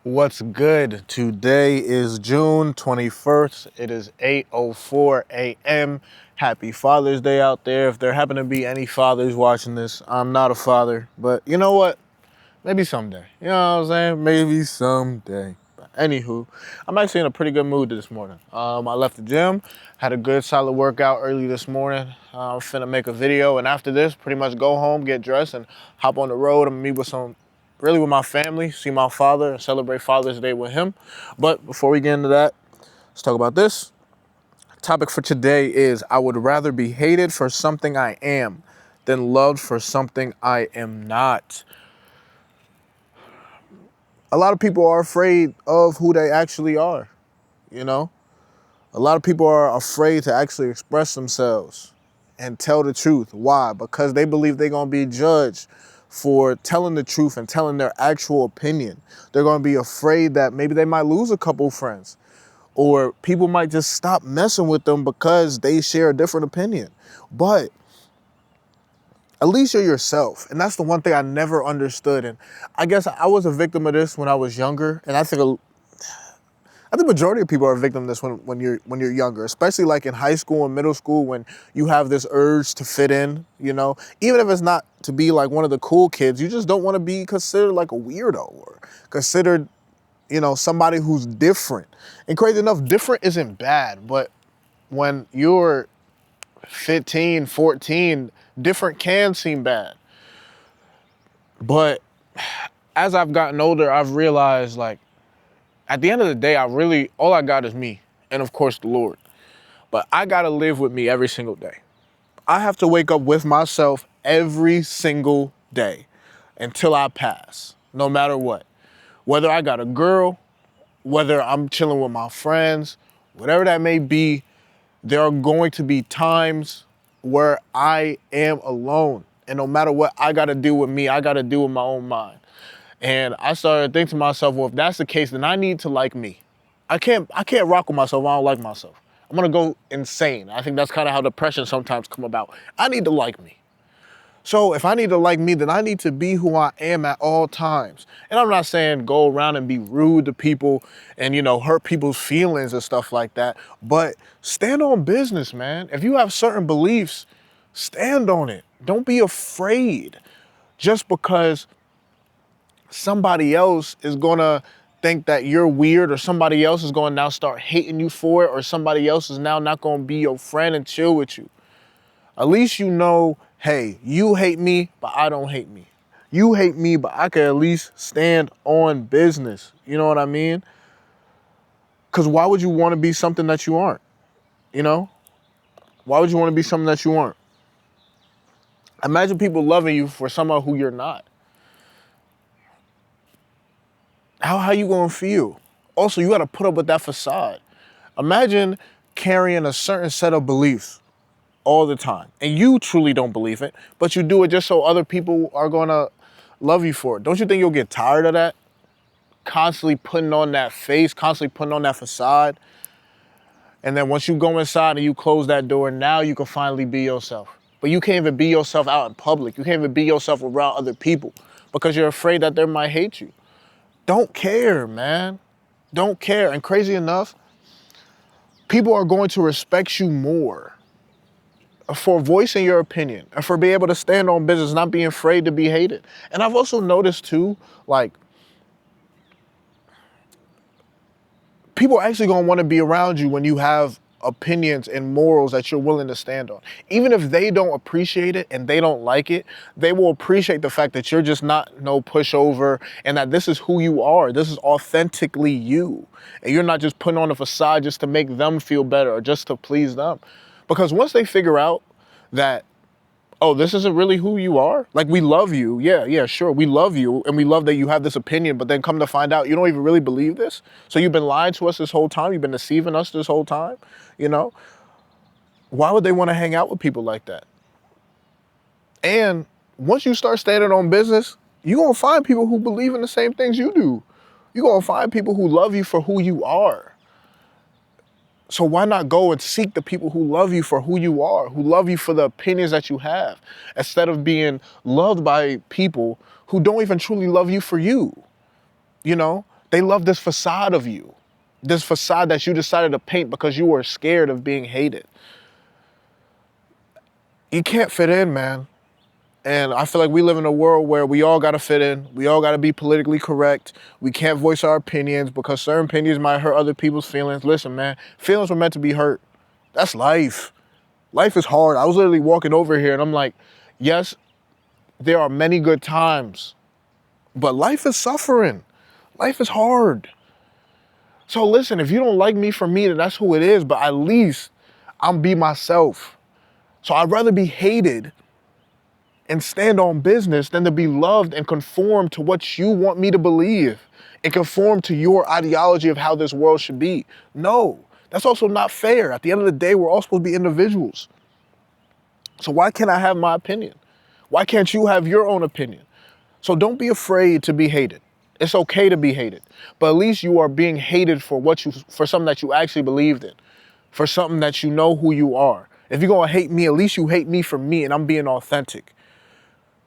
What's good? Today is June 21st. It is 8:04 a.m. Happy Father's Day out there. If there happen to be any fathers watching this, I'm not a father, but you know what? Maybe someday. You know what I'm saying? Maybe someday. But anywho, I'm actually in a pretty good mood this morning. I left the gym, had a good solid workout early this morning. I'm finna make a video, and after this, pretty much go home, get dressed, and hop on the road and meet with with my family, see my father, and celebrate Father's Day with him. But before we get into that, let's talk about this. Topic for today is I would rather be hated for something I am than loved for something I am not. A lot of people are afraid of who they actually are, you know? A lot of people are afraid to actually express themselves and tell the truth. Why? Because they believe they're going to be judged for telling the truth and telling their actual opinion. They're going to be afraid that maybe they might lose a couple friends, or people might just stop messing with them because they share a different opinion. But at least you're yourself. And that's the one thing I never understood. And I guess I was a victim of this when I was younger. And I think the majority of people are a victim of this when you're younger, especially like in high school and middle school, when you have this urge to fit in, you know, even if it's not to be like one of the cool kids, you just don't want to be considered like a weirdo or considered, you know, somebody who's different. And crazy enough, different isn't bad, but when you're 15, 14, different can seem bad. But as I've gotten older, I've realized, like, at the end of the day, all I got is me, and of course the Lord. But I gotta live with me every single day. I have to wake up with myself every single day until I pass, no matter what. Whether I got a girl, whether I'm chilling with my friends, whatever that may be, there are going to be times where I am alone. And no matter what I gotta do with me, I gotta do with my own mind. And I started thinking to myself, well, if that's the case, then I need to like me. I can't rock with myself if I don't like myself. I'm gonna go insane. I think that's kind of how depression sometimes come about. I need to like me. So if I need to like me, then I need to be who I am at all times. And I'm not saying go around and be rude to people and, you know, hurt people's feelings and stuff like that. But stand on business, man. If you have certain beliefs, stand on it. Don't be afraid just because somebody else is gonna think that you're weird, or somebody else is gonna now start hating you for it, or somebody else is now not gonna be your friend and chill with you. At least you know, hey, you hate me, but I don't hate me. You hate me, but I can at least stand on business. You know what I mean? Because why would you want to be something that you aren't? You know? Why would you want to be something that you aren't? Imagine people loving you for someone who you're not. How you gonna feel? Also, you gotta put up with that facade. Imagine carrying a certain set of beliefs all the time, and you truly don't believe it, but you do it just so other people are gonna love you for it. Don't you think you'll get tired of that? Constantly putting on that face, constantly putting on that facade. And then once you go inside and you close that door, now you can finally be yourself. But you can't even be yourself out in public. You can't even be yourself around other people because you're afraid that they might hate you. Don't care, man. Don't care. And crazy enough, people are going to respect you more for voicing your opinion and for being able to stand on business, not being afraid to be hated. And I've also noticed too, like, people are actually gonna want to be around you when you have opinions and morals that you're willing to stand on. Even if they don't appreciate it and they don't like it, they will appreciate the fact that you're just not no pushover and that this is who you are. This is authentically you. And you're not just putting on a facade just to make them feel better or just to please them. Because once they figure out that, oh, this isn't really who you are. Like, we love you. Yeah, sure. We love you. And we love that you have this opinion, but then come to find out you don't even really believe this. So you've been lying to us this whole time. You've been deceiving us this whole time. You know, why would they want to hang out with people like that? And once you start standing on business, you're going to find people who believe in the same things you do. You're going to find people who love you for who you are. So why not go and seek the people who love you for who you are, who love you for the opinions that you have, instead of being loved by people who don't even truly love you for you? You know, They love this facade of you, this facade that you decided to paint because you were scared of being hated. You can't fit in, man. And I feel like we live in a world where we all gotta fit in. We all gotta be politically correct. We can't voice our opinions because certain opinions might hurt other people's feelings. Listen, man, feelings were meant to be hurt. That's life. Life is hard. I was literally walking over here and I'm like, yes, there are many good times, but life is suffering. Life is hard. So listen, if you don't like me for me, then that's who it is, but at least I'm be myself. So I'd rather be hated and stand on business than to be loved and conform to what you want me to believe and conform to your ideology of how this world should be. No, that's also not fair. At the end of the day, we're all supposed to be individuals. So why can't I have my opinion? Why can't you have your own opinion? So don't be afraid to be hated. It's okay to be hated, but at least you are being hated for for something that you actually believed in, for something that you know who you are. If you're gonna hate me, at least you hate me for me and I'm being authentic.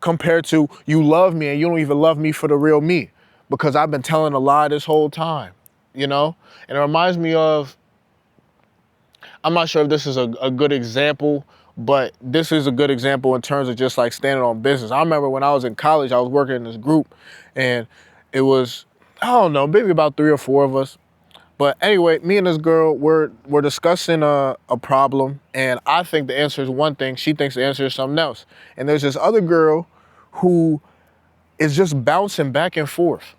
Compared to you love me and you don't even love me for the real me because I've been telling a lie this whole time, you know? And it reminds me of, I'm not sure if this is a good example, but this is a good example in terms of just like standing on business. I remember when I was in college, I was working in this group and it was, I don't know, maybe about 3 or 4 of us. But anyway, me and this girl, we're discussing a problem, and I think the answer is one thing. She thinks the answer is something else. And there's this other girl who is just bouncing back and forth.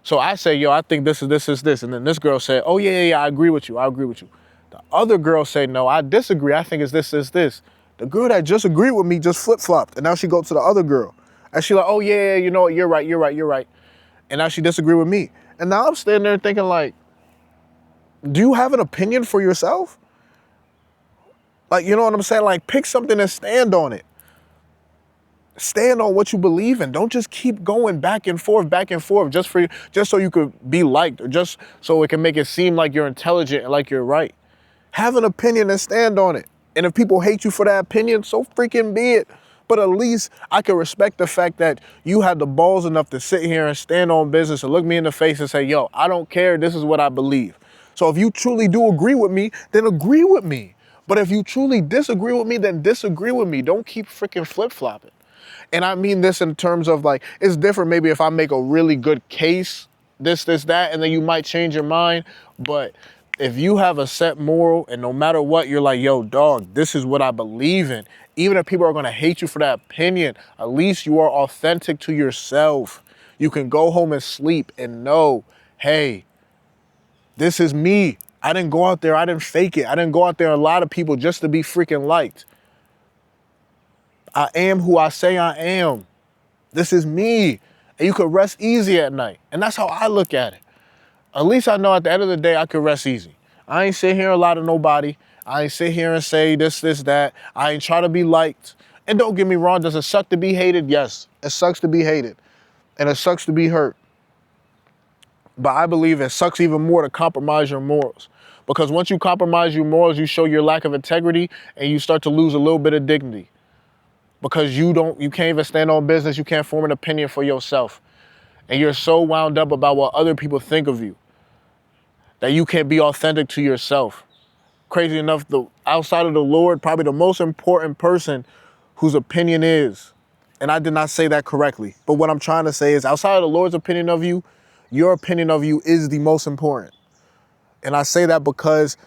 So I say, yo, I think this is this. And then this girl said, oh, yeah, I agree with you. I agree with you. The other girl said, no, I disagree. I think it's this. The girl that just agreed with me just flip-flopped. And now she goes to the other girl. And she like, oh, yeah, you know what? You're right. And now she disagreed with me. And now I'm standing there thinking like, do you have an opinion for yourself? Like, you know what I'm saying? Like, pick something and stand on it. Stand on what you believe in. Don't just keep going back and forth just so you could be liked or just so it can make it seem like you're intelligent and like you're right. Have an opinion and stand on it. And if people hate you for that opinion, so freaking be it. But at least I can respect the fact that you had the balls enough to sit here and stand on business and look me in the face and say, yo, I don't care. This is what I believe. So if you truly do agree with me, then agree with me. But if you truly disagree with me, then disagree with me. Don't keep freaking flip-flopping. And I mean this in terms of like, it's different maybe if I make a really good case, this, that, and then you might change your mind. But if you have a set moral and no matter what, you're like, yo, dog, this is what I believe in. Even if people are gonna hate you for that opinion, at least you are authentic to yourself. You can go home and sleep and know, hey, this is me. I didn't go out there, I didn't fake it. I didn't go out there and lie to people just to be freaking liked. I am who I say I am. This is me. And you could rest easy at night. And that's how I look at it. At least I know at the end of the day, I could rest easy. I ain't sit here and lie to nobody. I ain't sit here and say this, that. I ain't try to be liked. And don't get me wrong, does it suck to be hated? Yes, it sucks to be hated. And it sucks to be hurt. But I believe it sucks even more to compromise your morals. Because once you compromise your morals, you show your lack of integrity and you start to lose a little bit of dignity. Because you can't even stand on business, you can't form an opinion for yourself. And you're so wound up about what other people think of you that you can't be authentic to yourself. Crazy enough, outside of the Lord, probably the most important person whose opinion is, and I did not say that correctly, but what I'm trying to say is outside of the Lord's opinion of you, your opinion of you is the most important. And I say that because,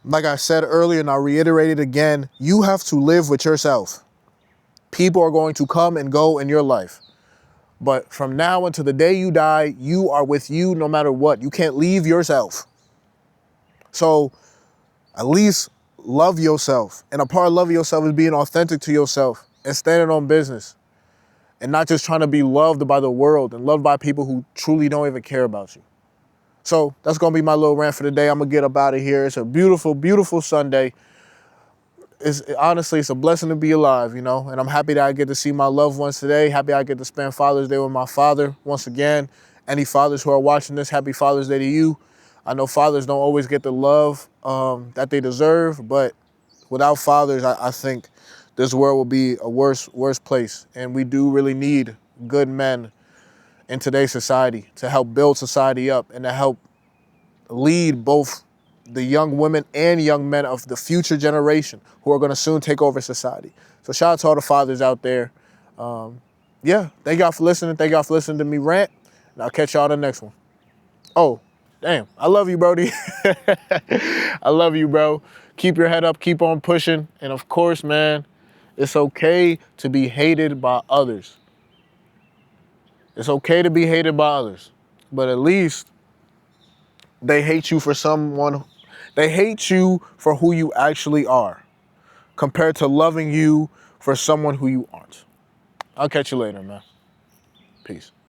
like I said earlier, and I'll reiterate it again, you have to live with yourself. People are going to come and go in your life. But from now until the day you die, you are with you no matter what. You can't leave yourself. So at least love yourself. And a part of loving yourself is being authentic to yourself and standing on business. And not just trying to be loved by the world and loved by people who truly don't even care about you. So that's going to be my little rant for the day. I'm going to get up out of here. It's a beautiful, beautiful Sunday. Honestly, it's a blessing to be alive, you know, and I'm happy that I get to see my loved ones today. Happy I get to spend Father's Day with my father. Once again, any fathers who are watching this, happy Father's Day to you. I know fathers don't always get the love that they deserve, but without fathers, I think this world will be a worse place. And we do really need good men in today's society to help build society up and to help lead both the young women and young men of the future generation who are going to soon take over society. So shout out to all the fathers out there. Yeah, thank y'all for listening. Thank y'all for listening to me rant. And I'll catch y'all on the next one. Oh, damn. I love you, Brody. I love you, bro. Keep your head up. Keep on pushing. And of course, man, it's okay to be hated by others. It's okay to be hated by others. But at least they hate you for someone. They hate you for who you actually are compared to loving you for someone who you aren't. I'll catch you later, man. Peace.